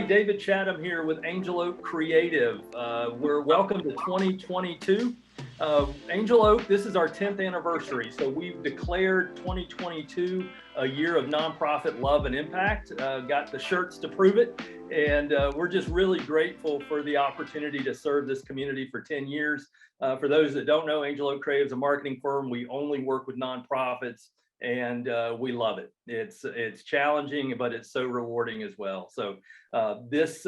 David Chatham here with Angel Oak Creative. We're welcome to 2022. Angel Oak, this is our 10th anniversary. So we've declared 2022 a year of nonprofit love and impact. Got the shirts to prove it. And we're just really grateful for the opportunity to serve this community for 10 years. For those that don't know, Angel Oak Creative is a marketing firm. We only work with nonprofits. And we love it. It's challenging, but it's so rewarding as well. So this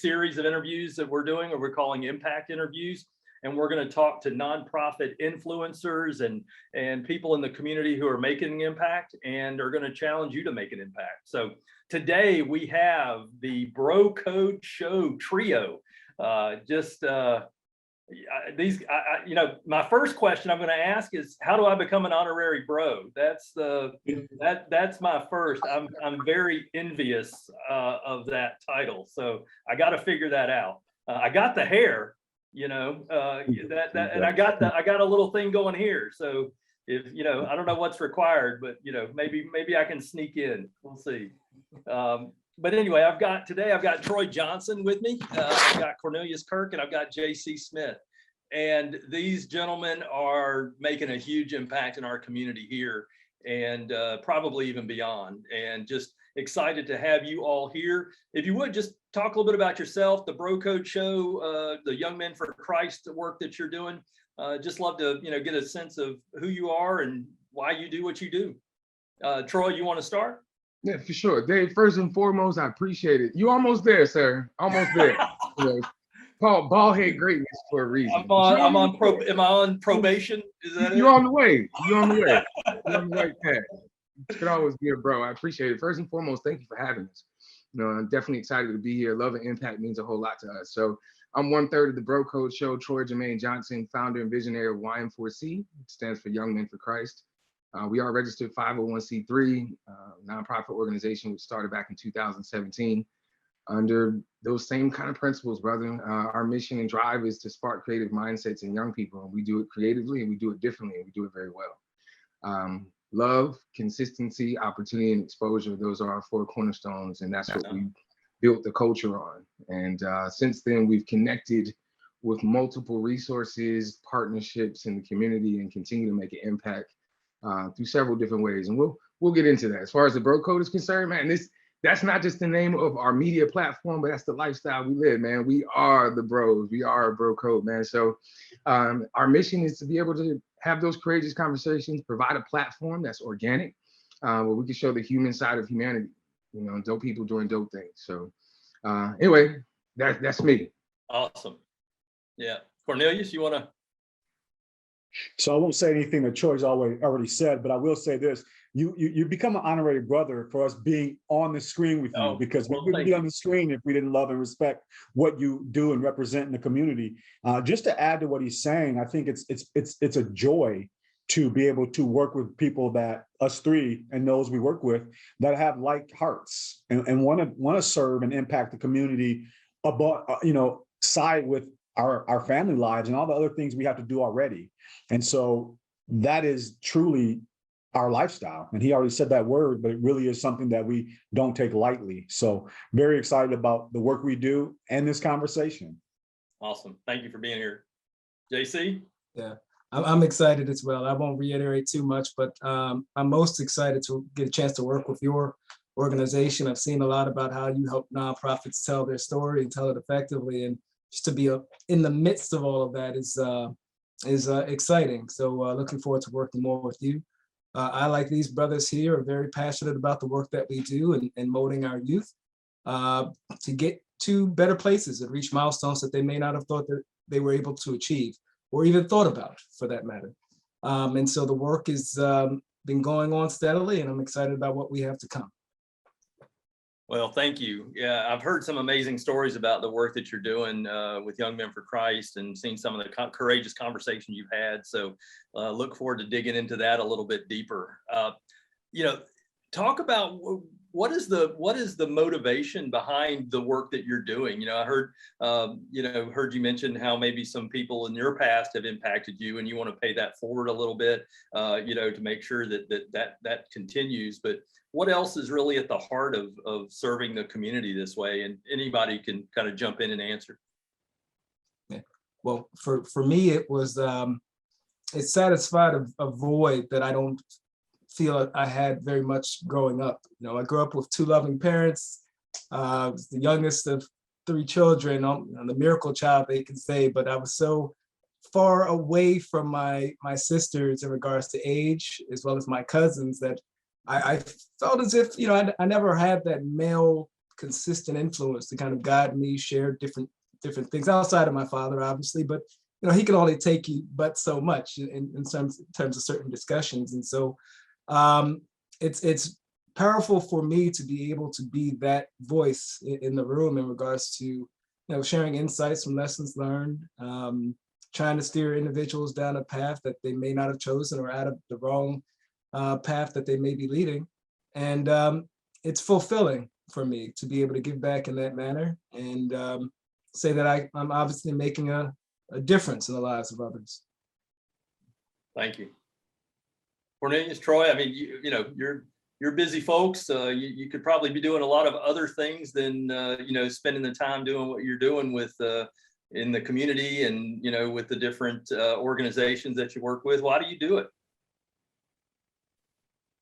series of interviews that we're doing, we're calling Impact Interviews, and we're going to talk to nonprofit influencers and people in the community who are making an impact and are going to challenge you to make an impact. So today we have the Bro Code Show trio. My first question I'm going to ask is, how do I become an honorary bro? That's my first. I'm very envious of that title, so I got to figure that out. I got the hair, and I got a little thing going here. So if I don't know what's required, but maybe I can sneak in. We'll see. But anyway, I've got Troy Johnson with me. I've got Cornelius Kirk, and I've got JC Smith. And these gentlemen are making a huge impact in our community here and probably even beyond. And just excited to have you all here. If you would, just talk a little bit about yourself, the Bro Code Show, the Young Men for Christ work that you're doing. Just love to get a sense of who you are and why you do what you do. Troy, you want to start? Yeah, for sure. Dave, first and foremost, I appreciate it. You almost there, sir. Almost there. Called bald head greatness for a reason. Am I on probation? Is that You're on the way. You're on the way. You're on the right path. You could always be a bro. I appreciate it. First and foremost, thank you for having us. I'm definitely excited to be here. Love and impact means a whole lot to us. So I'm 1/3 of the Bro Code Show. Troy Jermaine Johnson, founder and visionary of YM4C. It stands for Young Men for Christ. We are a registered 501c3 nonprofit organization, which started back in 2017 under those same kind of principles, brother. Our mission and drive is to spark creative mindsets in young people, and we do it creatively and we do it differently and we do it very well. Love, consistency, opportunity, and exposure, those are our 4 cornerstones, and that's what we built the culture on. And since then, we've connected with multiple resources, partnerships in the community, and continue to make an impact through several different ways. And we'll get into that. As far as the Bro Code is concerned, man, that's not just the name of our media platform, but that's the lifestyle we live, man. We are the bros. We are a Bro Code, man. So our mission is to be able to have those courageous conversations, provide a platform that's organic, where we can show the human side of humanity, dope people doing dope things. So anyway, that's me. Awesome. Yeah. Cornelius, you want to? So I won't say anything that Troy's already said, but I will say this. You become an honorary brother for us being on the screen with you, because we wouldn't be on the screen if we didn't love and respect what you do and represent in the community. Just to add to what he's saying, I think it's a joy to be able to work with people that us three and those we work with that have like hearts and want to serve and impact the community about, side with our family lives and all the other things we have to do already. And so that is truly our lifestyle. And he already said that word, but it really is something that we don't take lightly. So very excited about the work we do and this conversation. Awesome. Thank you for being here. JC? Yeah, I'm excited as well. I won't reiterate too much, but I'm most excited to get a chance to work with your organization. I've seen a lot about how you help nonprofits tell their story and tell it effectively. And just to be in the midst of all of that is exciting. So looking forward to working more with you. I, like these brothers here, are very passionate about the work that we do and molding our youth to get to better places and reach milestones that they may not have thought that they were able to achieve or even thought about, for that matter. And so the work has been going on steadily, and I'm excited about what we have to come. Well, thank you. Yeah, I've heard some amazing stories about the work that you're doing with Young Men for Christ and seen some of the courageous conversations you've had. So look forward to digging into that a little bit deeper. Talk about what is the motivation behind the work that you're doing? I heard you mention how maybe some people in your past have impacted you, and you want to pay that forward a little bit, to make sure that continues. But what else is really at the heart of serving the community this way? And anybody can kind of jump in and answer. Yeah. Well, for me, it was it satisfied a void that I don't feel I had very much growing up. I grew up with two loving parents. I was the youngest of three children, the miracle child, they can say, but I was so far away from my sisters in regards to age, as well as my cousins, that I felt as if, I never had that male consistent influence to kind of guide me, share different things outside of my father, obviously, but he can only take you but so much in terms of certain discussions. And so it's powerful for me to be able to be that voice in the room in regards to sharing insights from lessons learned, trying to steer individuals down a path that they may not have chosen, or out of the wrong path that they may be leading. And it's fulfilling for me to be able to give back in that manner, and say that I'm obviously making a difference in the lives of others. Thank you. Cornelius, Troy, I mean, you're busy folks. You could probably be doing a lot of other things than spending the time doing what you're doing with in the community and with the different organizations that you work with. Why do you do it?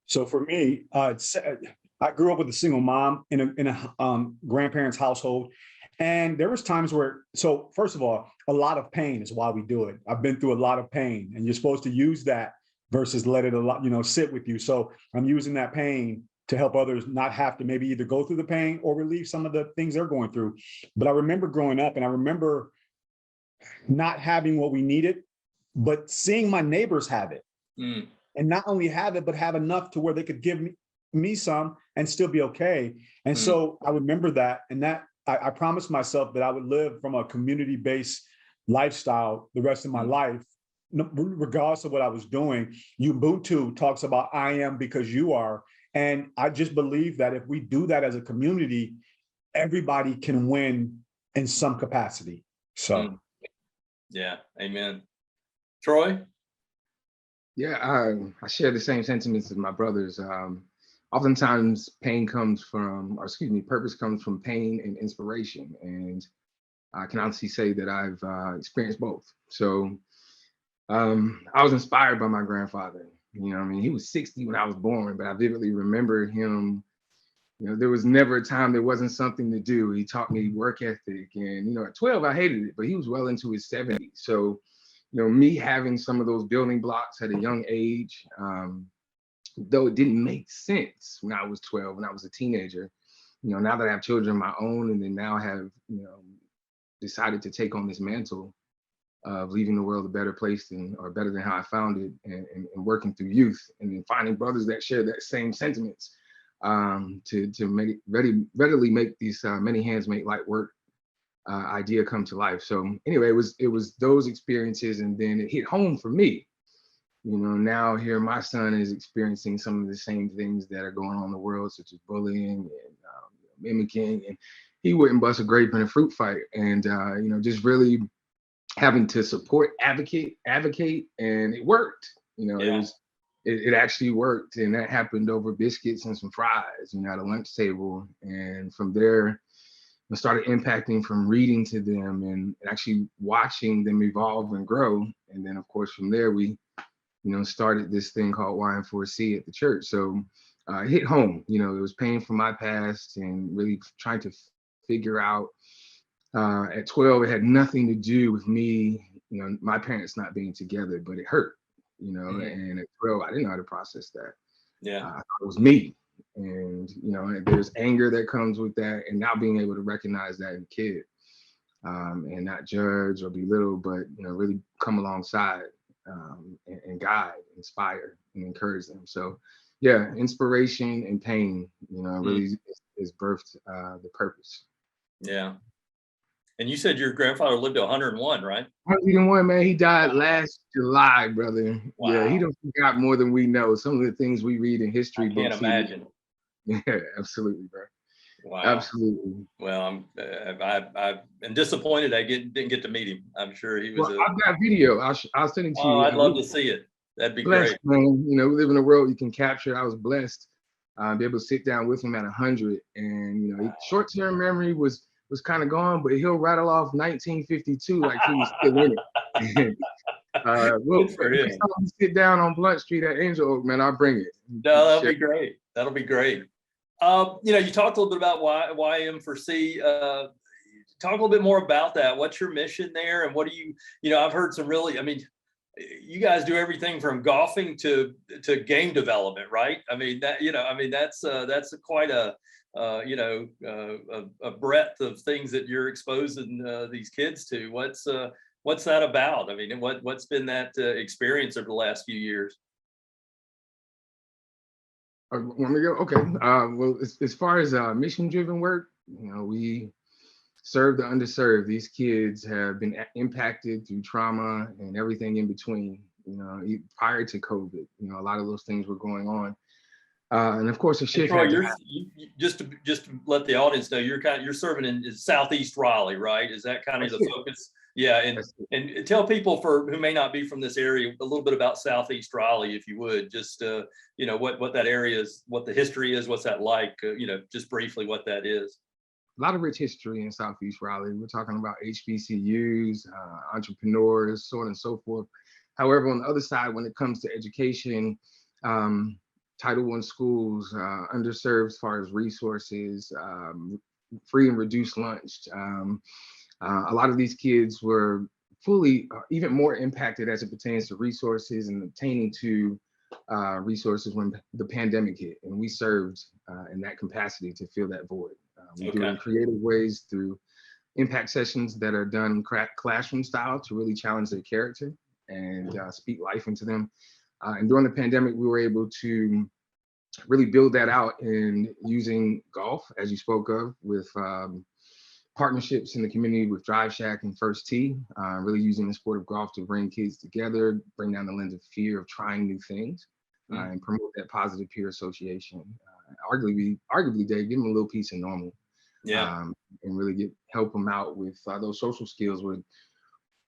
So for me, I grew up with a single mom in a grandparents' household. And there was times where, so first of all, a lot of pain is why we do it. I've been through a lot of pain, and you're supposed to use that versus let it sit with you. So I'm using that pain to help others not have to maybe either go through the pain or relieve some of the things they're going through. But I remember growing up, and I remember not having what we needed, but seeing my neighbors have it. And not only have it, but have enough to where they could give me some and still be okay. And so I remember that, and that I promised myself that I would live from a community-based lifestyle the rest of my life, regardless of what I was doing. Ubuntu talks about I am because you are. And I just believe that if we do that as a community, everybody can win in some capacity. So. Yeah, amen. Troy? Yeah, I share the same sentiments as my brothers. Oftentimes purpose comes from pain and inspiration. And I can honestly say that I've experienced both. So I was inspired by my grandfather. He was 60 when I was born, but I vividly remember him. There was never a time there wasn't something to do. He taught me work ethic. And, at 12, I hated it, but he was well into his 70s. So, me having some of those building blocks at a young age, though it didn't make sense when I was 12, when I was a teenager, now that I have children of my own, and then now have, decided to take on this mantle of leaving the world a better place or better than how I found it, and working through youth, and then finding brothers that share that same sentiments, to make readily make these many hands make light work idea come to life. So anyway, it was those experiences, and then it hit home for me. Now here my son is experiencing some of the same things that are going on in the world, such as bullying and mimicking, and he wouldn't bust a grape in a fruit fight. And just really having to support, advocate, and it worked. It actually worked, and that happened over biscuits and some fries, at a lunch table. And from there, I started impacting from reading to them and actually watching them evolve and grow. And then, of course, from there, we, started this thing called Y4C at the church. So it hit home. It was pain from my past and really trying to figure out. At 12, it had nothing to do with me, my parents not being together, but it hurt, and at 12, I didn't know how to process that. Yeah. It was me. And, there's anger that comes with that. And now being able to recognize that in a kid, and not judge or belittle, but, really come alongside, and guide, inspire, and encourage them. So, yeah, inspiration and pain, really is birthed the purpose. Yeah. And you said your grandfather lived to 101, right? 101, man. He died last July, brother. Wow. Yeah, he don't forgot more than we know. Some of the things we read in history books. I can't imagine. Yeah, absolutely, bro. Wow. Absolutely. Well, I'm disappointed I didn't get to meet him. I'm sure he was Well, a. I've got video. I'll send it to Oh, you. I'd love to see it. That'd be Blessed, great. man. You know, we live in a world you can capture. I was blessed be able to sit down with him at 100, and you know, short-term memory was kind of gone, but he'll rattle off 1952 like he was still in it. Well, Good for next him. time we sit down on Blunt Street at Angel Oak, man, I'll bring it. No, that'll be great. That'll be great. You know, you talked a little bit about why M4C. Talk a little bit more about that. What's your mission there, and what do you know? I've heard some really. I mean, you guys do everything from golfing to game development, right? I mean that. You know, I mean that's quite a you know a breadth of things that you're exposing these kids to. What's that about? I mean, what's been that experience over the last few years? Want me to go? Okay. Well, as far as mission-driven work, you know, we serve the underserved. These kids have been impacted through trauma and everything in between. You know, prior to COVID, you know, a lot of those things were going on, and of course, a shift. Troy, just to let the audience know, you're serving in Southeast Raleigh, right? Is that kind of the focus? Yeah, and tell people who may not be from this area a little bit about Southeast Raleigh, if you would, just you know what that area is, what the history is, what's that like, you know, just briefly what that is. A lot of rich history in Southeast Raleigh. We're talking about HBCUs, entrepreneurs, so on and so forth. However, on the other side, when it comes to education, Title I schools, underserved as far as resources, free and reduced lunch. A lot of these kids were fully, even more impacted as it pertains to resources and obtaining to resources when the pandemic hit. And we served in that capacity to fill that void. We do it in creative ways through impact sessions that are done classroom style to really challenge their character and speak life into them. And during the pandemic, we were able to really build that out in using golf, as you spoke of, with partnerships in the community with Drive Shack and First Tee, really using the sport of golf to bring kids together, bring down the lens of fear of trying new things, and promote that positive peer association. Arguably, Dave, give them a little piece of normal. Yeah. And really help them out with those social skills,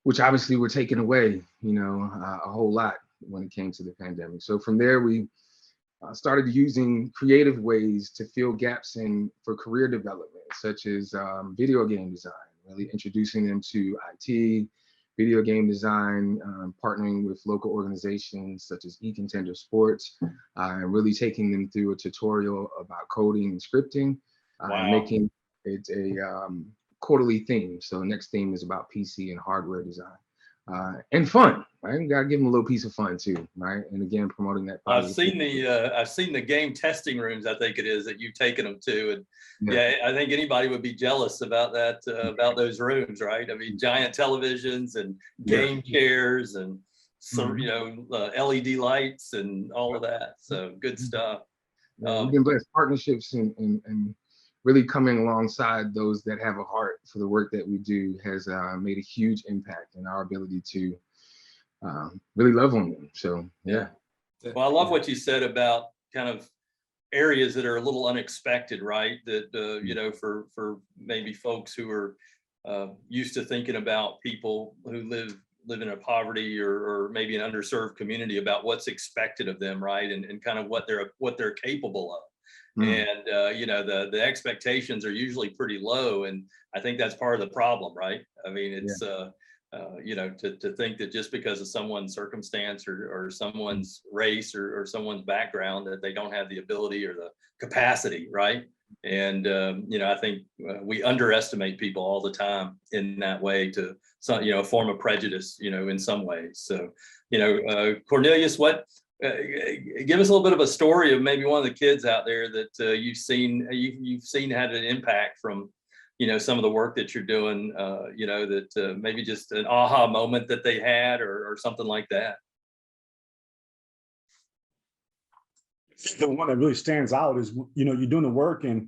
which obviously were taken away, you know, a whole lot when it came to the pandemic. So from there, we started using creative ways to fill gaps for career development, such as video game design, really introducing them to IT, video game design, partnering with local organizations such as eContender Sports, and really taking them through a tutorial about coding and scripting, and making it a quarterly theme. So the next theme is about PC and hardware design. And fun, right? You gotta give them a little piece of fun too, right? And again, promoting that. I've seen the game testing rooms, I think it is, that you've taken them to, and yeah, I think anybody would be jealous about that, about those rooms, right? I mean, giant televisions and game chairs and some, you know, LED lights and all of that. So good stuff. We've been blessed. Partnerships and really coming alongside those that have a heart for the work that we do has made a huge impact in our ability to really love on them. So, yeah. Well, I love what you said about kind of areas that are a little unexpected, right? That, you know, for maybe folks who are used to thinking about people who live in a poverty or maybe an underserved community, about what's expected of them, right? And kind of what they're capable of. And you know, the expectations are usually pretty low, and I think that's part of the problem, right? I mean, it's you know, to think that just because of someone's circumstance or someone's race or someone's background, that they don't have the ability or the capacity, right? And you know, I think we underestimate people all the time in that way, to some, you know, a form of prejudice, you know, in some ways. So, you know, Cornelius, give us a little bit of a story of maybe one of the kids out there that you've seen had an impact from, you know, some of the work that you're doing, you know, that maybe just an aha moment that they had or something like that. The one that really stands out is, you know, you're doing the work and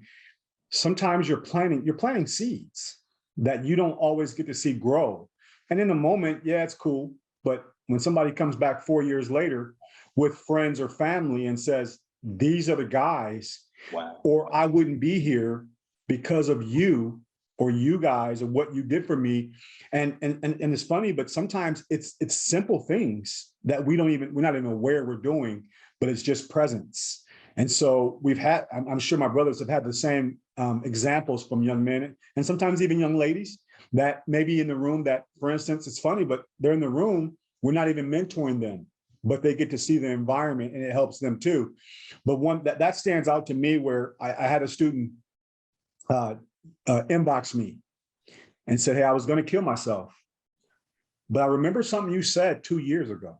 sometimes you're planting seeds that you don't always get to see grow. And in the moment, yeah, it's cool. But when somebody comes back 4 years later with friends or family and says, these are the guys Wow. Or I wouldn't be here because of you or you guys and what you did for me. And it's funny, but sometimes it's simple things that we're not even aware we're doing, but it's just presence. And so I'm sure my brothers have had the same examples from young men and sometimes even young ladies that maybe in the room that, for instance, it's funny, but they're in the room, we're not even mentoring them, but they get to see the environment and it helps them too. But one that stands out to me where I had a student inbox me and said, hey, I was going to kill myself. But I remember something you said 2 years ago,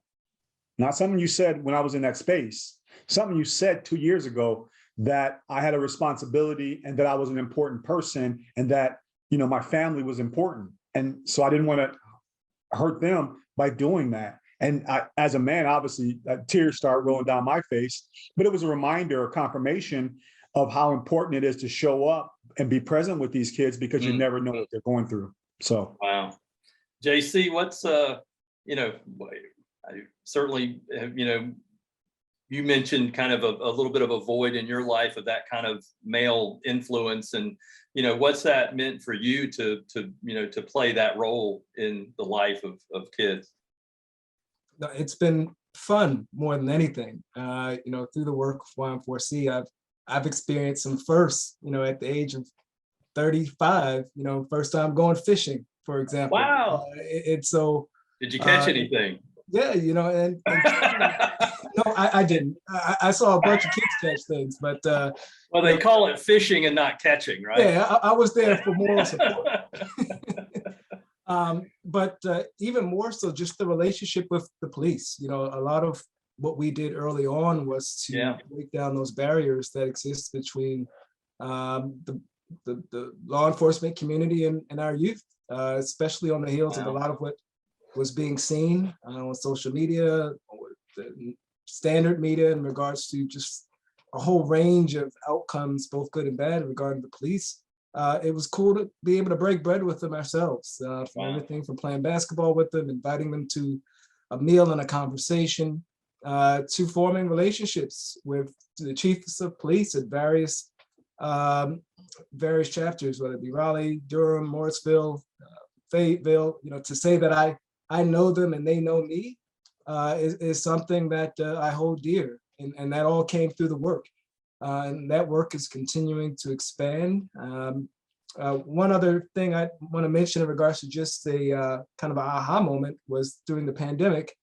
not something you said when I was in that space, something you said 2 years ago that I had a responsibility and that I was an important person and that, my family was important. And so I didn't want to hurt them by doing that. And as a man, obviously, tears start rolling down my face, but it was a reminder, a confirmation of how important it is to show up and be present with these kids because you never know what they're going through. So, wow. JC, what's, I certainly, you mentioned kind of a little bit of a void in your life of that kind of male influence. And, what's that meant for you to play that role in the life of kids? It's been fun more than anything. Through the work of Y4C, I've experienced some firsts, at the age of 35, first time going fishing, for example. Wow. So. Did you catch anything? Yeah, and no, I didn't. I saw a bunch of kids catch things, but well, they call it fishing and not catching, right? Yeah, I was there for moral support. But even more so, just the relationship with the police. A lot of what we did early on was to break down those barriers that exist between the law enforcement community and our youth, especially on the heels of a lot of what was being seen on social media, or the standard media in regards to just a whole range of outcomes, both good and bad, regarding the police. It was cool to be able to break bread with them ourselves, from everything from playing basketball with them, inviting them to a meal and a conversation, to forming relationships with the chiefs of police at various chapters, whether it be Raleigh, Durham, Morrisville, Fayetteville. To say that I know them and they know me is something that I hold dear, and that all came through the work. And that work is continuing to expand. One other thing I want to mention in regards to just a kind of an aha moment was during the pandemic.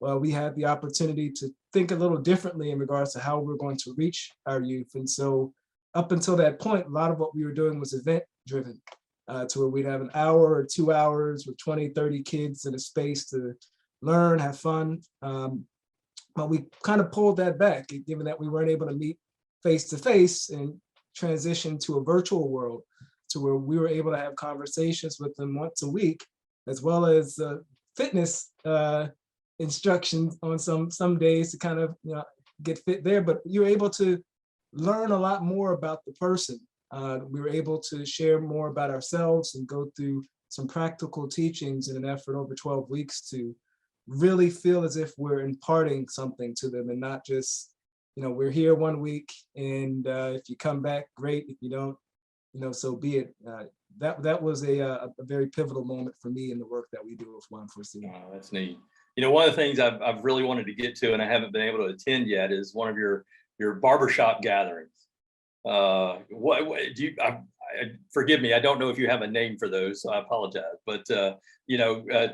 We had the opportunity to think a little differently in regards to how we're going to reach our youth. And so up until that point, a lot of what we were doing was event driven, to where we'd have an hour or 2 hours with 20, 30 kids in a space to learn, have fun. But we kind of pulled that back, given that we weren't able to meet face to face and transition to a virtual world, to where we were able to have conversations with them once a week, as well as fitness instructions on some days to kind of get fit there. But you're able to learn a lot more about the person. We were able to share more about ourselves and go through some practical teachings in an effort over 12 weeks to really feel as if we're imparting something to them, and not just, we're here 1 week, and if you come back, great. If you don't, so be it. That was a very pivotal moment for me in the work that we do with Y4C. Oh, that's neat. One of the things I've really wanted to get to, and I haven't been able to attend yet, is one of your barbershop gatherings. What do you? Forgive me, I don't know if you have a name for those, so I apologize. But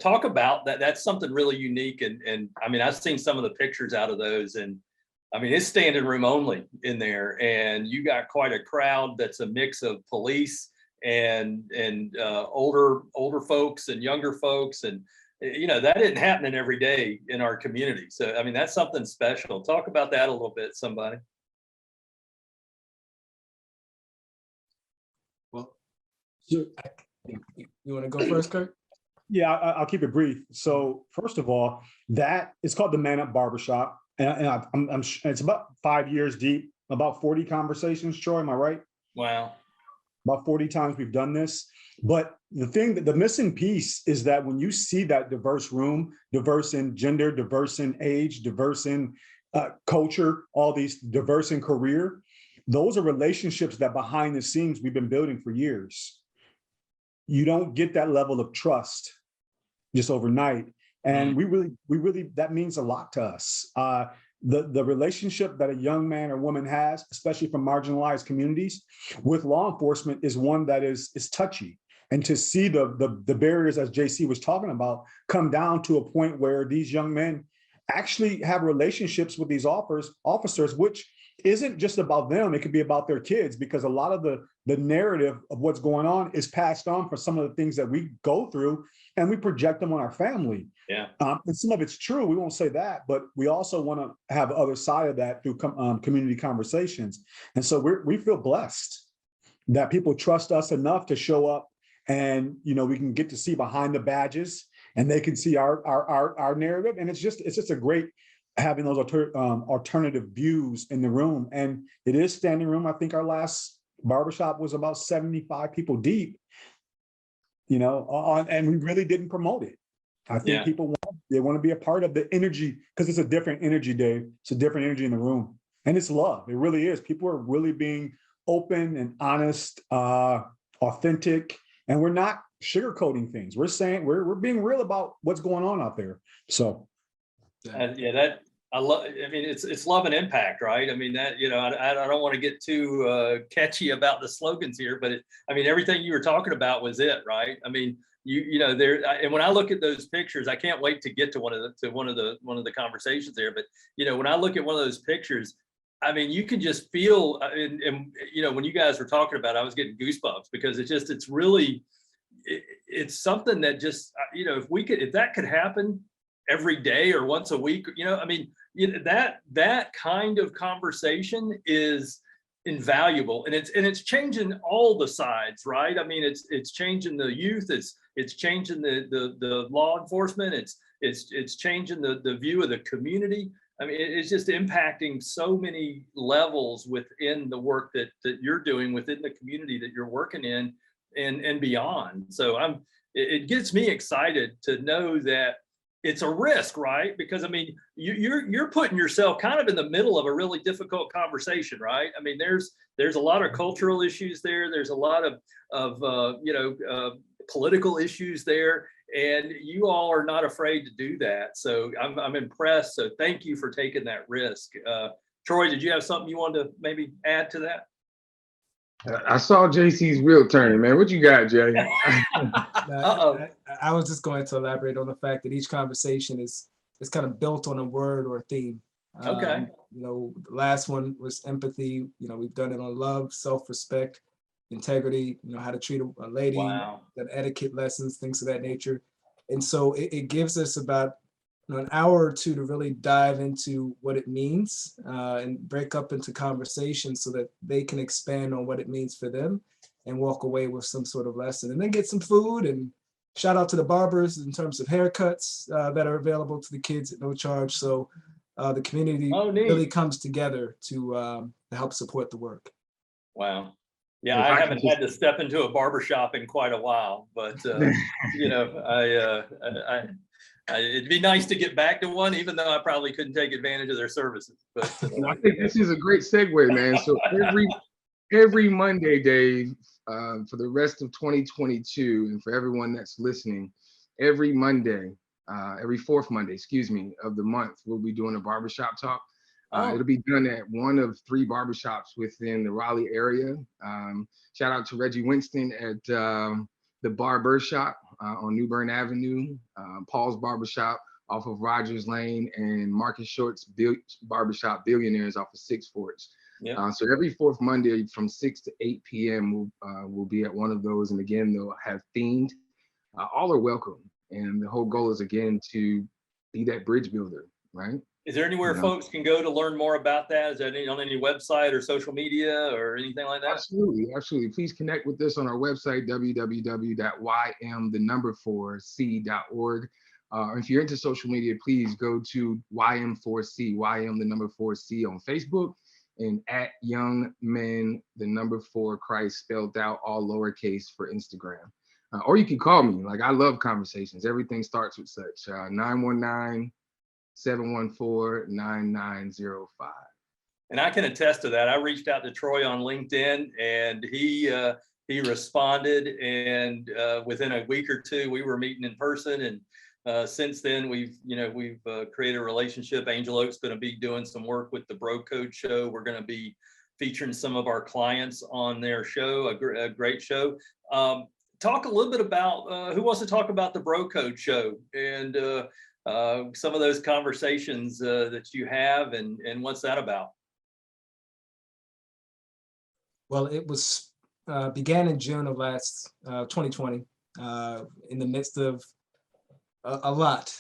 talk about that. That's something really unique, and I mean, I've seen some of the pictures out of those, and I mean, it's standing room only in there, and you got quite a crowd that's a mix of police and older folks and younger folks, and that isn't happening every day in our community. So I mean, that's something special. Talk about that a little bit, somebody. Well, you want to go first, Kurt? Yeah, I'll keep it brief. So first of all, that it's called the Man Up Barbershop. And it's about 5 years deep, about 40 conversations, Troy, am I right? Wow. About 40 times we've done this. But the missing piece is that when you see that diverse room, diverse in gender, diverse in age, diverse in culture, all these diverse in career, those are relationships that behind the scenes we've been building for years. You don't get that level of trust just overnight. And we really, that means a lot to us. The relationship that a young man or woman has, especially from marginalized communities, with law enforcement is one that is touchy. And to see the barriers, as JC was talking about, come down to a point where these young men actually have relationships with these officers, which isn't just about them. It could be about their kids, because a lot of the narrative of what's going on is passed on for some of the things that we go through, and we project them on our family. Yeah. And some of it's true. We won't say that, but we also want to have the other side of that through community conversations. And so we feel blessed that people trust us enough to show up, and we can get to see behind the badges, and they can see our narrative. And it's just a great having those alternative views in the room. And it is standing room. I think our last barbershop was about 75 people deep, and we really didn't promote it. I think people want to be a part of the energy, because it's a different energy, Dave. It's a different energy in the room, and it's love. It really is. People are really being open and honest, authentic, and we're not sugarcoating things. We're saying we're being real about what's going on out there. So, that I love. I mean, it's love and impact, right? I mean, that I don't want to get too catchy about the slogans here, but everything you were talking about was it, right? I mean, there, and when I look at those pictures, I can't wait to get to one of the conversations there. But when I look at one of those pictures, I mean, you can just feel, and when you guys were talking about it, I was getting goosebumps, because it's really, it's something that just, if that could happen every day or once a week, that kind of conversation is invaluable, and it's changing all the sides, right? I mean, it's changing the youth, it's changing the law enforcement, it's changing the view of the community. I mean, it's just impacting so many levels within the work that you're doing within the community that you're working in, and beyond. So it gets me excited to know that it's a risk, right? Because I mean, you're putting yourself kind of in the middle of a really difficult conversation, right? I mean, there's a lot of cultural issues there. There's a lot of political issues there, and you all are not afraid to do that. So I'm impressed. So thank you for taking that risk. Troy, did you have something you wanted to maybe add to that? I saw JC's wheel turning, man. What you got, Jay? I was just going to elaborate on the fact that each conversation is kind of built on a word or a theme. Okay. The last one was empathy. We've done it on love, self-respect, integrity, how to treat a lady, Wow. that etiquette lessons, things of that nature. And so it gives us about an hour or two to really dive into what it means, and break up into conversations so that they can expand on what it means for them and walk away with some sort of lesson, and then get some food. And shout out to the barbers in terms of haircuts that are available to the kids at no charge. So the community really comes together to help support the work. Wow. Yeah, I haven't had to step into a barbershop in quite a while, but it'd be nice to get back to one, even though I probably couldn't take advantage of their services. But I think this is a great segue, man. So every Monday, Dave, for the rest of 2022, and for everyone that's listening, every Monday, every fourth Monday, of the month, we'll be doing a barbershop talk. It'll be done at one of 3 barbershops within the Raleigh area. Shout out to Reggie Winston at the Barbershop on New Bern Avenue, Paul's Barbershop off of Rogers Lane, and Marcus Short's Barbershop Billionaires off of Six Forks. Yeah. So every fourth Monday from 6 to 8 p.m. we'll be at one of those. And again, they'll have themed. All are welcome. And the whole goal is, again, to be that bridge builder, right? Is there anywhere folks can go to learn more about that? Is that on any website or social media or anything like that? Absolutely. Please connect with us on our website, www.ym4c.org. If you're into social media, please go to YM4C, YM4C on Facebook, and at Young Men 4 Christ spelled out, all lowercase, for Instagram. Or you can call me. Like, I love conversations. Everything starts with such. 919-714-9905. And I can attest to that. I reached out to Troy on LinkedIn, and he responded, and within a week or two, we were meeting in person. And since then, we've created a relationship. Angel Oak's going to be doing some work with the Bro Code show. We're going to be featuring some of our clients on their show, a great show. Talk a little bit about who wants to talk about the Bro Code show and some of those conversations that you have, and what's that about? Well, it was began in June of last 2020, in the midst of a lot,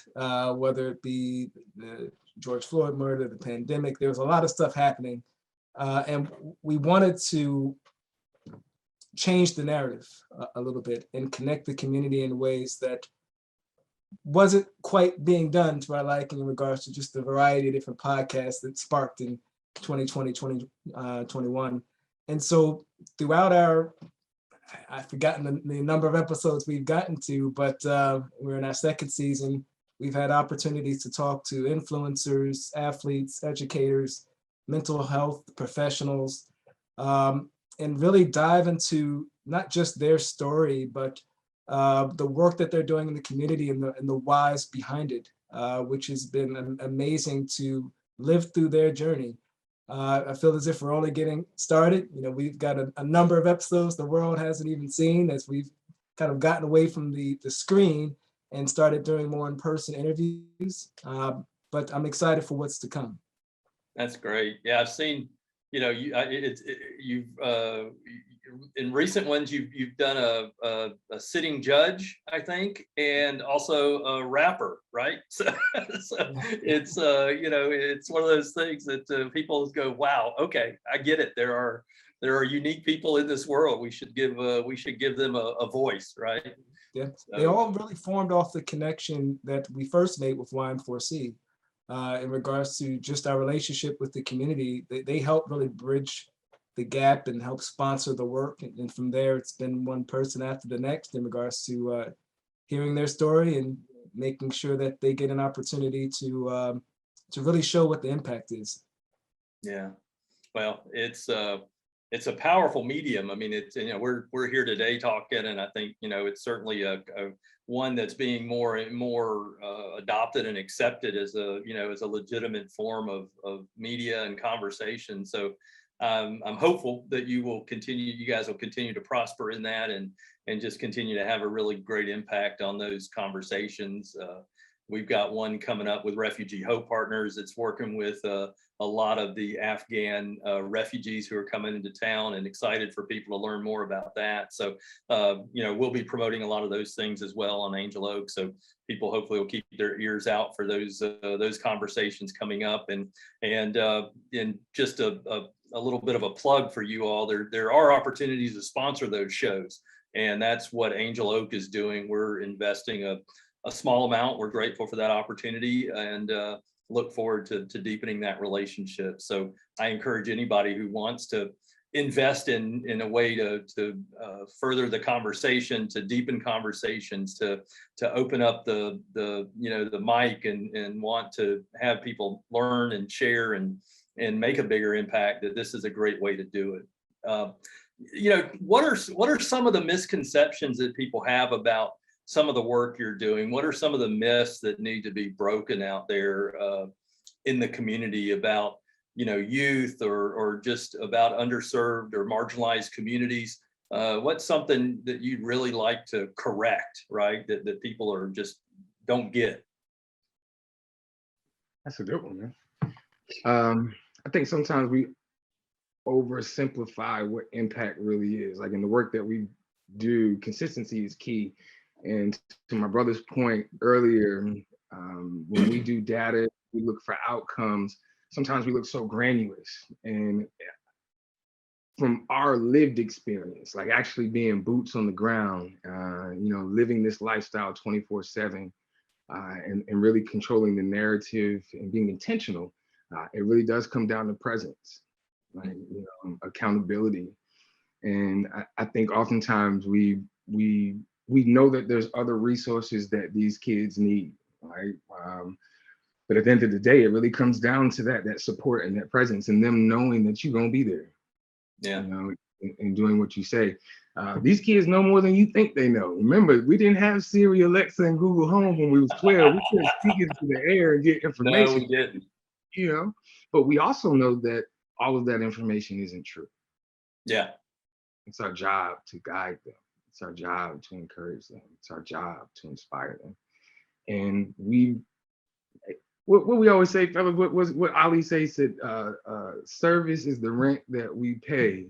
whether it be the George Floyd murder, the pandemic. There was a lot of stuff happening, and we wanted to change the narrative a little bit and connect the community in ways that wasn't quite being done to our liking in regards to just the variety of different podcasts that sparked in 2020, 2021. And so throughout I've forgotten the number of episodes we've gotten to, but we're in our second season. We've had opportunities to talk to influencers, athletes, educators, mental health professionals, and really dive into not just their story, but the work that they're doing in the community and the whys behind it, which has been amazing to live through their journey. I feel as if we're only getting started. We've got a number of episodes the world hasn't even seen, as we've kind of gotten away from the screen and started doing more in-person interviews. But I'm excited for what's to come. That's great. Yeah, I've seen, you've in recent ones, you've done a sitting judge, I think, and also a rapper, right? So it's it's one of those things that people go, wow, okay, I get it. There are unique people in this world. We should give them a voice, right? Yeah, they all really formed off the connection that we first made with Y4C. In regards to just our relationship with the community, they help really bridge the gap and help sponsor the work. And from there, it's been one person after the next in regards to hearing their story and making sure that they get an opportunity to really show what the impact is. Yeah, well, it's a powerful medium. I mean, it's, we're here today talking, and I think, it's certainly a one that's being more and more adopted and accepted as a legitimate form of media and conversation. So I'm hopeful that you guys will continue to prosper in that and just continue to have a really great impact on those conversations. We've got one coming up with Refugee Hope Partners. It's working with a lot of the Afghan refugees who are coming into town, and excited for people to learn more about that. So, we'll be promoting a lot of those things as well on Angel Oak. So people hopefully will keep their ears out for those conversations coming up. And just a little bit of a plug for you all. There are opportunities to sponsor those shows, and that's what Angel Oak is doing. We're investing a small amount. We're grateful for that opportunity, and look forward to deepening that relationship. So I encourage anybody who wants to invest in a way to further the conversation, to deepen conversations, to open up the mic and want to have people learn and share and make a bigger impact, that this is a great way to do it. What are some of the misconceptions that people have about some of the work you're doing? What are some of the myths that need to be broken out there in the community about, youth or just about underserved or marginalized communities? What's something that you'd really like to correct, right? That people are just don't get? That's a good one, man. I think sometimes we oversimplify what impact really is. Like in the work that we do, consistency is key. And to my brother's point earlier, when we do data, we look for outcomes. Sometimes we look so granular. And from our lived experience, like actually being boots on the ground, living this lifestyle 24/7, and really controlling the narrative and being intentional, it really does come down to presence, like accountability. And I think oftentimes we know that there's other resources that these kids need, right? But at the end of the day, it really comes down to that support and that presence and them knowing that you're gonna be there. Yeah. You know, and doing what you say. These kids know more than you think they know. Remember, we didn't have Siri, Alexa, and Google Home when we was 12. We couldn't speak into the air and get information. No, we didn't. You know, but we also know that all of that information isn't true. Yeah. It's our job to guide them. It's our job to encourage them. It's our job to inspire them. And what we always say, fellas, what Ali said, service is the rent that we pay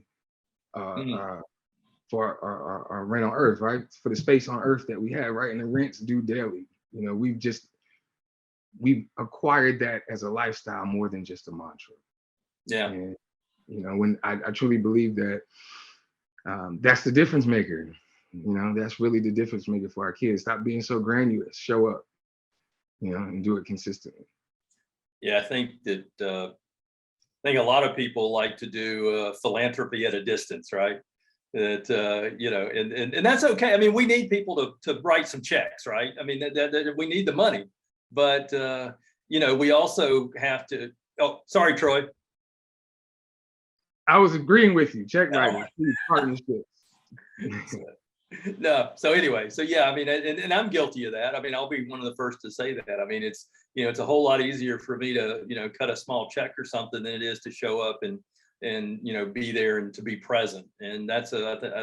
for our rent on earth, right? For the space on earth that we have, right? And the rent's due daily. You know, we've acquired that as a lifestyle more than just a mantra. Yeah. And, you know, when I truly believe that that's the difference maker. You know, that's really the difference maker for our kids. Stop being so grandiose, show up, you know, and do it consistently. Yeah, I think that a lot of people like to do philanthropy at a distance, right? That you know, and that's okay. I mean, we need people to write some checks, right? I mean, that we need the money, but you know, we also have to. Oh, sorry, Troy. I was agreeing with you. Check writing, partnerships. No, so anyway, so yeah, I mean, and I'm guilty of that. I mean, I'll be one of the first to say that. I mean, it's, you know, it's a whole lot easier for me to, you know, cut a small check or something than it is to show up and you know, be there and to be present. And I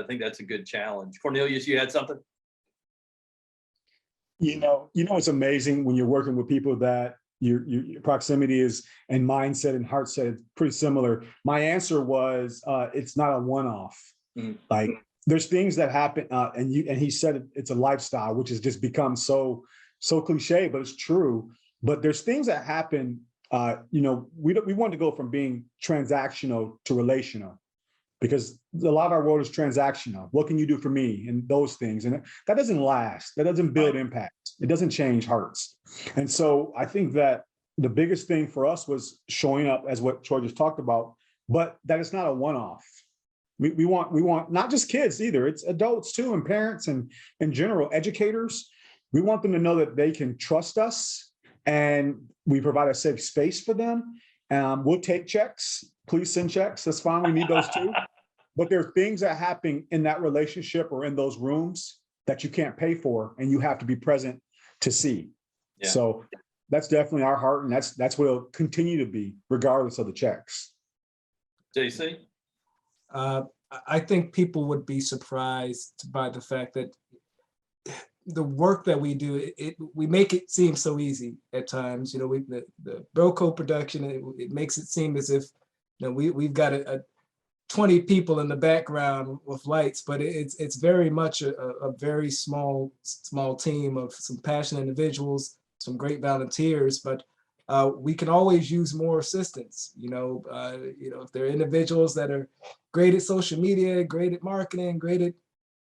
think that's a good challenge. Cornelius, you had something? You know, it's amazing when you're working with people that your proximity is and mindset and heart set is pretty similar. My answer was it's not a one-off. Like, there's things that happen, and he said it's a lifestyle, which has just become so cliche, but it's true. But there's things that happen. You know, we want to go from being transactional to relational, because a lot of our world is transactional. What can you do for me? And those things, and that doesn't last. That doesn't build impact. It doesn't change hearts. And so I think that the biggest thing for us was showing up as what Troy just talked about, but that it's not a one-off. We want not just kids either, it's adults too, and parents, and in general, educators. We want them to know that they can trust us, and we provide a safe space for them. We'll take checks. Please send checks. That's fine. We need those too. But there are things that happen in that relationship or in those rooms that you can't pay for, and you have to be present to see. Yeah. So that's definitely our heart, and that's what it'll continue to be, regardless of the checks. JC? I think people would be surprised by the fact that the work that we do, we make it seem so easy at times. You know, the Bro co-production, it makes it seem as if, you know, we've got a 20 people in the background with lights, but it's very much a very small team of some passionate individuals, some great volunteers, but we can always use more assistance. You know, if there are individuals that are great at social media, great at marketing, great at,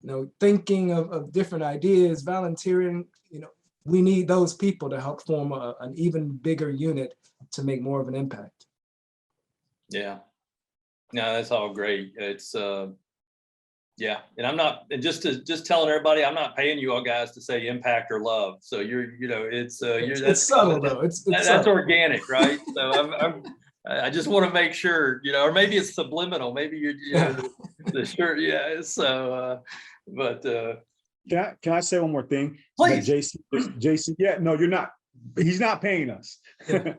you know, thinking of different ideas, volunteering, you know, we need those people to help form an even bigger unit to make more of an impact. Yeah, no, that's all great. It's yeah, and I'm not, and just telling everybody, I'm not paying you all guys to say impact or love. So you know, it's subtle though. That's subtle. organic, right? So I just want to make sure, you know, or maybe it's subliminal. Maybe you know, the shirt, yeah. So, but can I say one more thing? Please. JC, yeah, no, you're not. He's not paying us. Yeah.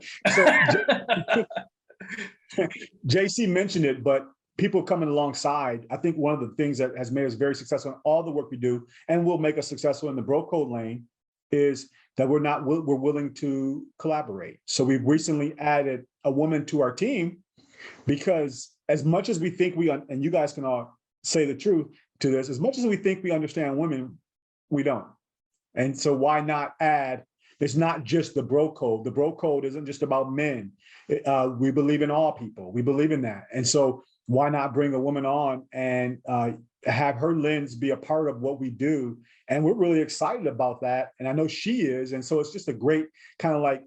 So JC mentioned it, but people coming alongside, I think one of the things that has made us very successful in all the work we do, and will make us successful in the bro code lane, is that we're willing to collaborate. So we've recently added a woman to our team, because as much as we think and you guys can all say the truth to this, as much as we think we understand women, we don't. And so why not add? It's not just the bro code. The bro code isn't just about men. We believe in all people. We believe in that. And so why not bring a woman on and have her lens be a part of what we do? And we're really excited about that. And I know she is. And so it's just a great kind of like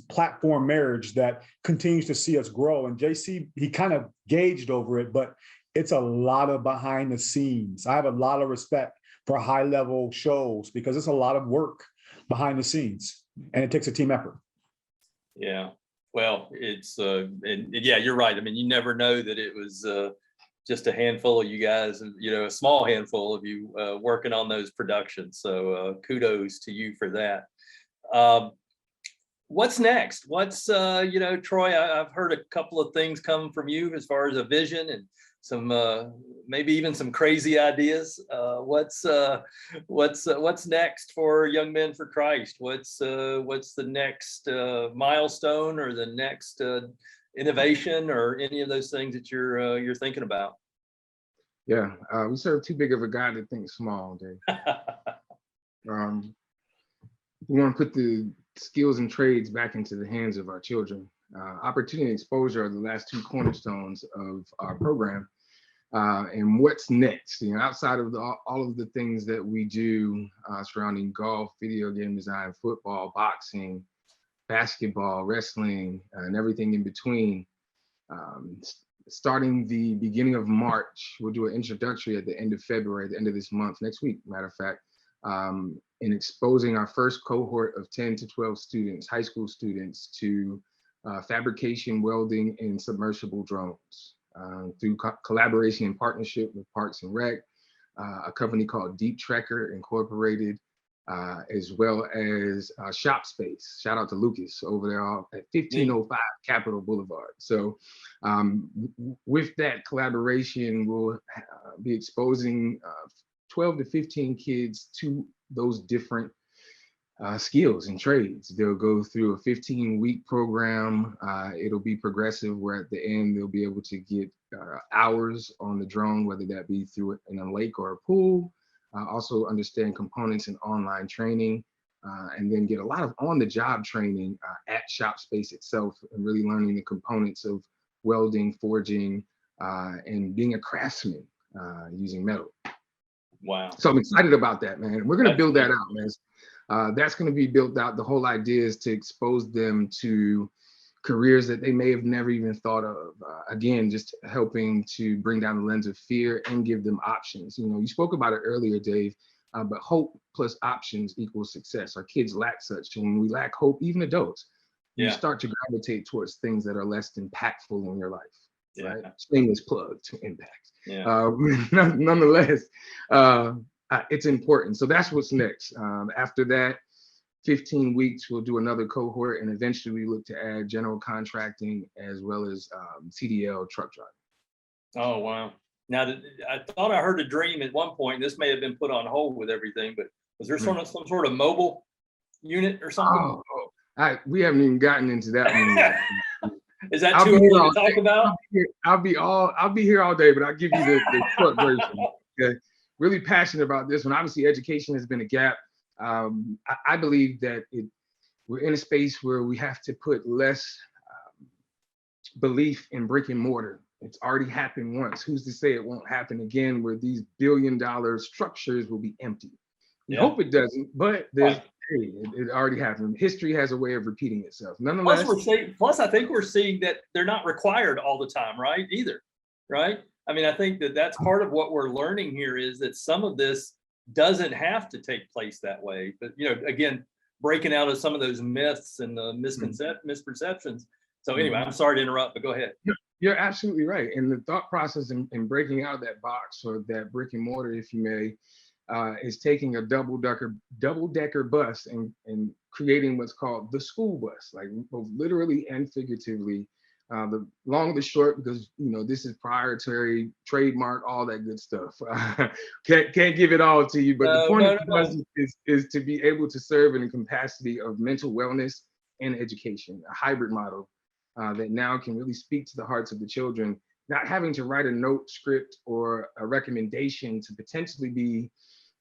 platform marriage that continues to see us grow. And JC, he kind of gauged over it, but it's a lot of behind the scenes. I have a lot of respect for high level shows, because it's a lot of work behind the scenes, and it takes a team effort. Yeah. Well, it's and yeah, you're right. I mean, you never know that it was just a handful of you guys, a small handful of you working on those productions. So kudos to you for that. What's next? What's Troy, I've heard a couple of things come from you as far as a vision and some maybe even some crazy ideas. What's next for Young Men for Christ? What's the next milestone or the next innovation or any of those things that you're thinking about? Yeah, we serve too big of a God to think small, Dave. We want to put the skills and trades back into the hands of our children. Opportunity and exposure are the last two cornerstones of our program. And what's next? Outside of all of the things that we do surrounding golf, video game design, football, boxing, basketball, wrestling, and everything in between. Starting the beginning of March, we'll do an introductory at the end of February, at the end of this month, next week, matter of fact, in exposing our first cohort of 10 to 12 students, high school students, to fabrication, welding, and submersible drones through collaboration and partnership with Parks and Rec, a company called Deep Trekker Incorporated, as well as Shop Space. Shout out to Lucas over there at 1505 Capitol Boulevard. So with that collaboration, we'll be exposing 12 to 15 kids to those different skills and trades. They'll go through a 15-week program. It'll be progressive, where at the end they'll be able to get hours on the drone, whether that be through in a lake or a pool. Also understand components and online training, and then get a lot of on-the-job training at Shop Space itself, and really learning the components of welding, forging, and being a craftsman using metal. Wow. So I'm excited about that, man. We're going to build that out, man. That's going to be built out. The whole idea is to expose them to careers that they may have never even thought of. Again, just helping to bring down the lens of fear and give them options. You spoke about it earlier, Dave, but hope plus options equals success. Our kids lack such. And when we lack hope, even adults, you start to gravitate towards things that are less impactful in your life. Right? Shameless plug to Impact. Nonetheless, it's important. So that's what's next. After that, 15 weeks, we'll do another cohort, and eventually we look to add general contracting as well as CDL truck driving. Oh, wow. Now, I thought I heard a dream at one point. This may have been put on hold with everything, but was there some sort of mobile unit or something? We haven't even gotten into that one yet. Is that too early to talk about? I'll be here all day, but I'll give you the short version. Okay. Really passionate about this one. Obviously, education has been a gap. I believe that we're in a space where we have to put less belief in brick and mortar. It's already happened once. Who's to say it won't happen again, where these billion-dollar structures will be empty? We hope it doesn't, but it already happened. History has a way of repeating itself. Nonetheless, plus I think we're seeing that they're not required all the time, right? Either, right? I mean, I think that that's part of what we're learning here, is that some of this doesn't have to take place that way. But again, breaking out of some of those myths and the misperceptions. So anyway, I'm sorry to interrupt, but go ahead. You're absolutely right. And the thought process in breaking out of that box, or that brick and mortar, if you may, is taking a double-decker bus and creating what's called the school bus, like both literally and figuratively. The long, the short, because this is proprietary, trademark, all that good stuff. Can't give it all to you, but the point of the bus is to be able to serve in the capacity of mental wellness and education, a hybrid model that now can really speak to the hearts of the children, not having to write a note, script, or a recommendation to potentially be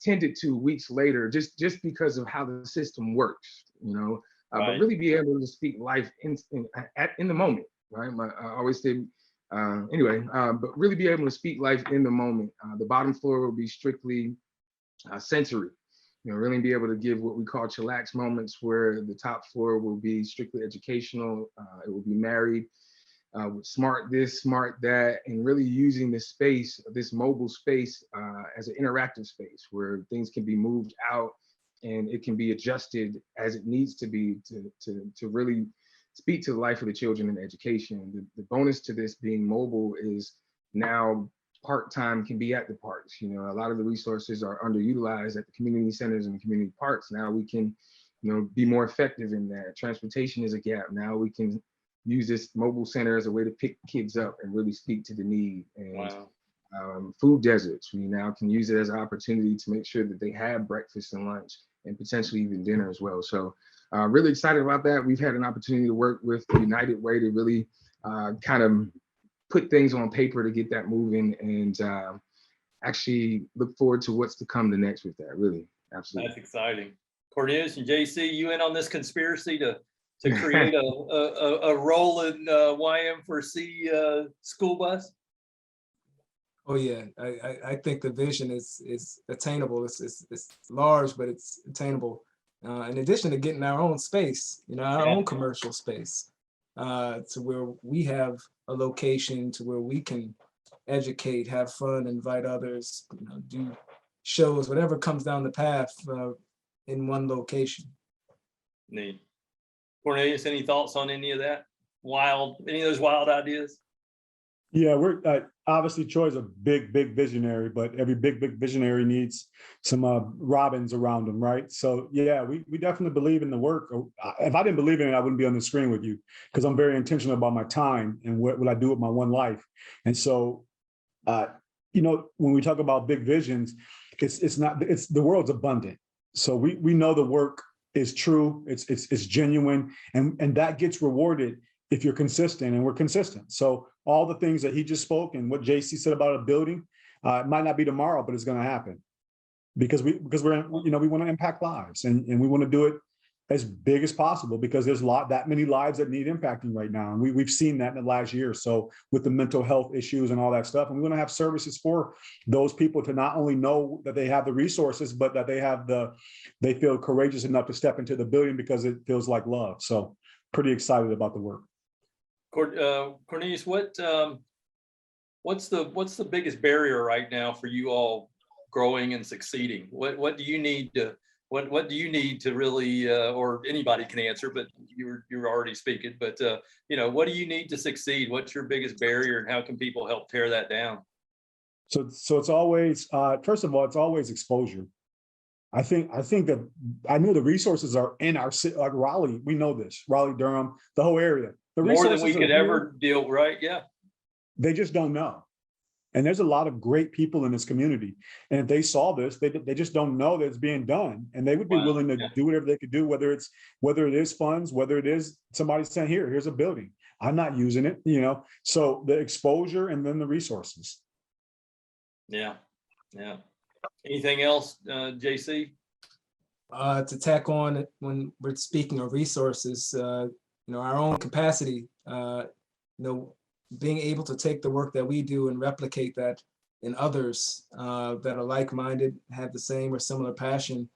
tended to weeks later, just because of how the system works, but really be able to speak life in the moment, right? I always say, but really be able to speak life in the moment. The bottom floor will be strictly sensory, really be able to give what we call chillax moments, where the top floor will be strictly educational. It will be married with smart this, smart that, and really using this space, this mobile space, as an interactive space where things can be moved out and it can be adjusted as it needs to be to really speak to the life of the children in education. The bonus to this being mobile is now part-time can be at the parks. You know, a lot of the resources are underutilized at the community centers and community parks. Now we can, you know, be more effective in that. Transportation is a gap. Now we can use this mobile center as a way to pick kids up and really speak to the need. And Wow. Food deserts, we now can use it as an opportunity to make sure that they have breakfast and lunch and potentially even dinner as well. So really excited about that. We've had an opportunity to work with the United Way to really kind of put things on paper to get that moving, and actually look forward to what's to come the next with that. Really, absolutely. That's exciting. Cornelius and JC, you in on this conspiracy to create a rolling YM4C school bus? Oh yeah, I think the vision is attainable. It's large, but it's attainable. In addition to getting our own space, you know, our own commercial space, to where we have a location to where we can educate, have fun, invite others, you know, do shows, whatever comes down the path in one location. Neat. Cornelius, any thoughts on any of that? Any of those wild ideas? Yeah, we're obviously Troy's a big visionary, but every big visionary needs some Robins around them, right? So yeah, we definitely believe in the work. If I didn't believe in it, I wouldn't be on the screen with you, because I'm very intentional about my time and what I do with my one life. And so, you know, when we talk about big visions, it's the world's abundant. So we know the work is true, it's genuine, and that gets rewarded if you're consistent, and we're consistent. So all the things that he just spoke and what JC said about a building, it might not be tomorrow, but it's going to happen because we're, you know, we want to impact lives, and we want to do it as big as possible, because there's that many lives that need impacting right now. And we've seen that in the last year or so with the mental health issues and all that stuff. And we want to have services for those people to not only know that they have the resources, but that they feel courageous enough to step into the building because it feels like love. So pretty excited about the work. Cornelius, what's the biggest barrier right now for you all growing and succeeding? What do you need to really, or anybody can answer, but you're already speaking, but you know, what do you need to succeed? What's your biggest barrier, and how can people help tear that down? So it's always, first of all, it's always exposure. I think that I know the resources are in our city, like Raleigh. We know this, Raleigh, Durham, the whole area. The More than resources we could ever deal, right? Yeah. They just don't know. And there's a lot of great people in this community. And if they saw this, they just don't know that it's being done. And they would be willing to do whatever they could do, whether it is funds, whether it is somebody saying, here's a building. I'm not using it, you know. So the exposure and then the resources. Yeah. Yeah. Anything else, JC? To tack on when we're speaking of resources, you know, our own capacity, you know, being able to take the work that we do and replicate that in others that are like-minded, have the same or similar passion,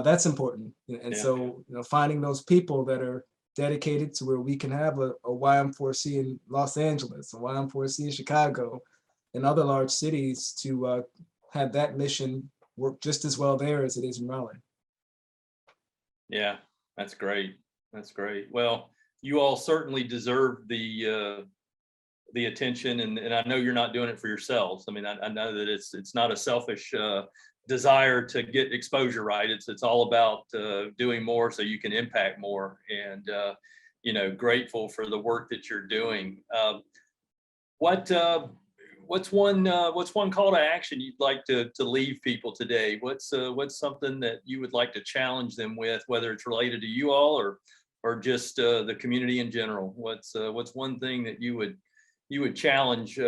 that's important. And so, you know, finding those people that are dedicated to where we can have a YM4C in Los Angeles, a YM4C in Chicago, and other large cities to have that mission work just as well there as it is in Raleigh. Yeah, that's great. That's great. Well, you all certainly deserve the attention, and I know you're not doing it for yourselves. I mean, I know that it's not a selfish desire to get exposure, right? It's all about doing more so you can impact more, and you know, grateful for the work that you're doing. What's one call to action you'd like to leave people today? What's something that you would like to challenge them with, whether it's related to you all or just the community in general? What's one thing that you would challenge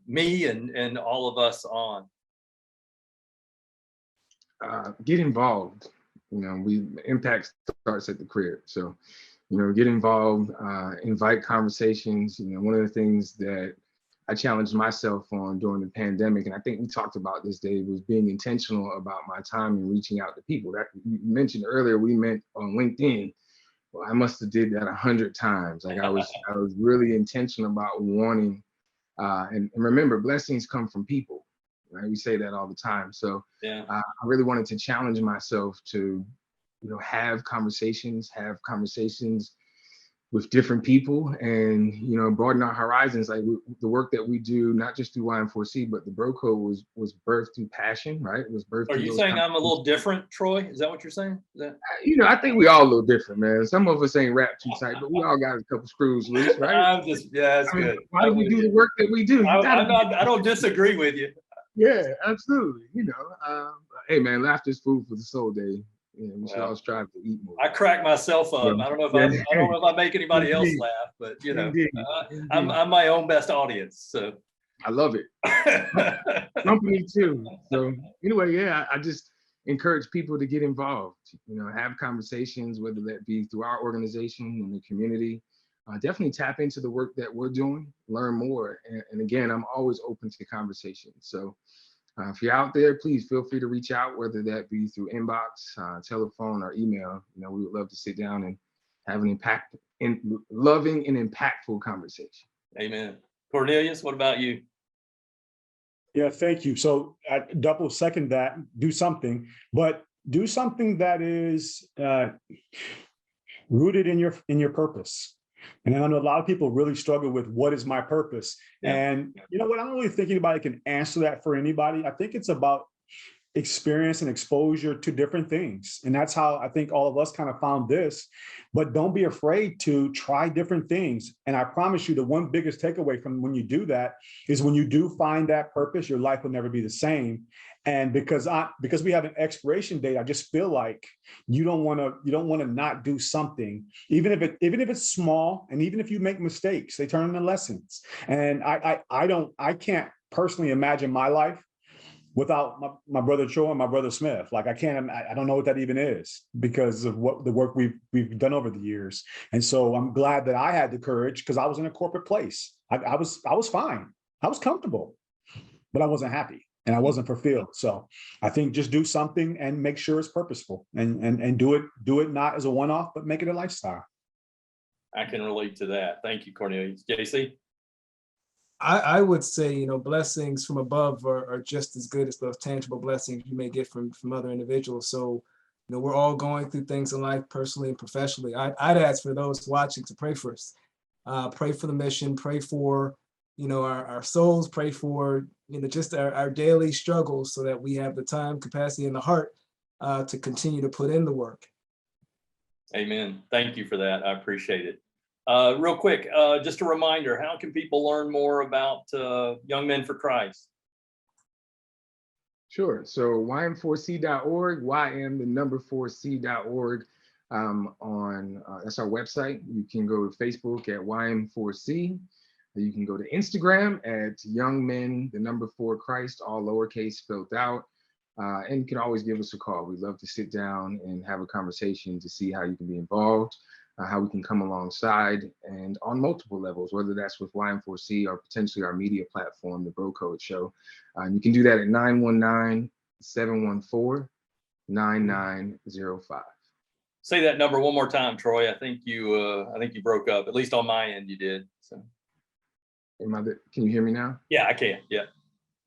me and all of us on? Get involved. You know, impact starts at the crib. So, you know, get involved, invite conversations. You know, one of the things that I challenged myself on during the pandemic, and I think we talked about this, Dave, was being intentional about my time and reaching out to people. That you mentioned earlier, we met on LinkedIn. Well, I must have did that 100 times. Like I was really intentional about wanting, and remember, blessings come from people, right? We say that all the time. So yeah, I really wanted to challenge myself to, you know, have conversations with different people and, you know, broaden our horizons. Like the work that we do, not just through YM4C, but the Bro Code was birthed through passion, right? It was birthed Are through you those saying I'm a little different, Troy? Is that what you're saying? Is that... You know, I think we all a little different, man. Some of us ain't wrapped too tight, but we all got a couple screws loose, right? I'm just, yeah, that's good. Why do we do the work that we do? I don't disagree with you. Yeah, absolutely. You know, hey man, laughter's food for the soul, Dave. Yeah, we should all strive to eat more. I crack myself up. Yeah. I don't know if I make anybody else laugh, but you know, I'm my own best audience. So I love it. Company too. So anyway, yeah, I just encourage people to get involved. You know, have conversations, whether that be through our organization in the community. Definitely tap into the work that we're doing, learn more. And again, I'm always open to conversation. So if you're out there, please feel free to reach out, whether that be through inbox, telephone, or email. You know, we would love to sit down and have an loving and impactful conversation. Amen. Cornelius, what about you? Yeah, thank you. So I double second that, do something, but do something that is rooted in your purpose. And I know a lot of people really struggle with what is my purpose. Yeah. And you know what? I don't really think anybody can answer that for anybody. I think it's about experience and exposure to different things. And that's how I think all of us kind of found this. But don't be afraid to try different things. And I promise you, the one biggest takeaway from when you do that is when you do find that purpose, your life will never be the same. And because we have an expiration date, I just feel like you don't want to not do something, even if it's small, and even if you make mistakes, they turn into lessons. And I can't personally imagine my life without my brother Troy and my brother Smith. Like I don't know what that even is because of what the work we've done over the years. And so I'm glad that I had the courage because I was in a corporate place. I was fine. I was comfortable, but I wasn't happy and I wasn't fulfilled. So I think just do something and make sure it's purposeful and do it not as a one-off, but make it a lifestyle. I can relate to that. Thank you, Cornelius. JC? I would say, you know, blessings from above are just as good as those tangible blessings you may get from other individuals. So, you know, we're all going through things in life, personally and professionally. I'd ask for those watching to pray first. Pray for the mission, pray for, you know, our souls, pray for, you know, just our daily struggles so that we have the time, capacity, and the heart to continue to put in the work. Amen. Thank you for that. I appreciate it. Real quick, just a reminder, how can people learn more about Young Men for Christ? Sure. So ym4c.org, ym4c.org that's our website. You can go to Facebook at ym4c. You can go to Instagram at Young Men, 4 Christ, all lowercase spelled out. And you can always give us a call. We'd love to sit down and have a conversation to see how you can be involved. How we can come alongside and on multiple levels, whether that's with YM4C or potentially our media platform, the Bro Code Show. You can do that at 919-714-9905. Say that number one more time, Troy. I think you broke up. At least on my end, you did. So. Can you hear me now? Yeah, I can. Yeah.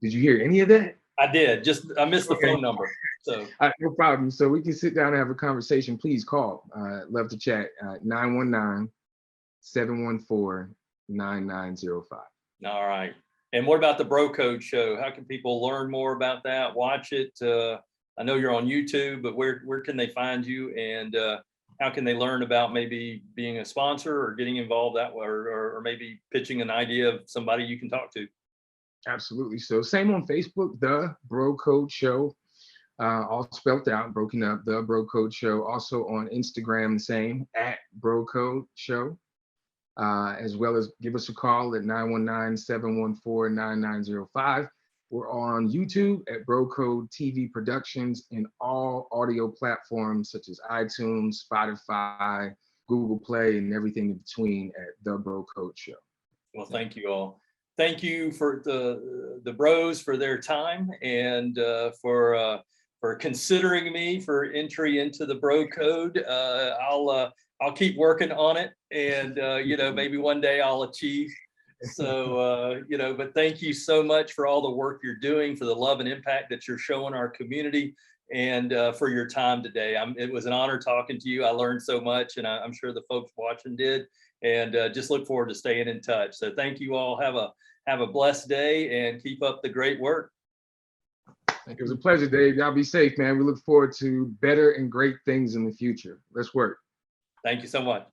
Did you hear any of that? I did. I missed the phone number. So no problem. So we can sit down and have a conversation. Please call. Love to chat. 919-714-9905. All right. And what about the Bro Code Show? How can people learn more about that? Watch it. I know you're on YouTube, but where can they find you? And how can they learn about maybe being a sponsor or getting involved that way, or maybe pitching an idea of somebody you can talk to? Absolutely. So same on Facebook, The Bro Code Show, all spelled out, broken up, The Bro Code Show. Also on Instagram, the same, at Bro Code Show, as well as give us a call at 919-714-9905. We're on YouTube at Bro Code TV Productions and all audio platforms such as iTunes, Spotify, Google Play, and everything in between at The Bro Code Show. Well, thank you all. Thank you for the bros for their time and for considering me for entry into the Bro Code. I'll keep working on it, and you know, maybe one day I'll achieve. So you know, but thank you so much for all the work you're doing, for the love and impact that you're showing our community, and for your time today. It was an honor talking to you. I learned so much, and I'm sure the folks watching did. and just look forward to staying in touch. So thank you all. Have a blessed day and keep up the great work. It was a pleasure, Dave. Y'all be safe, man. We look forward to better and great things in the future. Let's work. Thank you so much.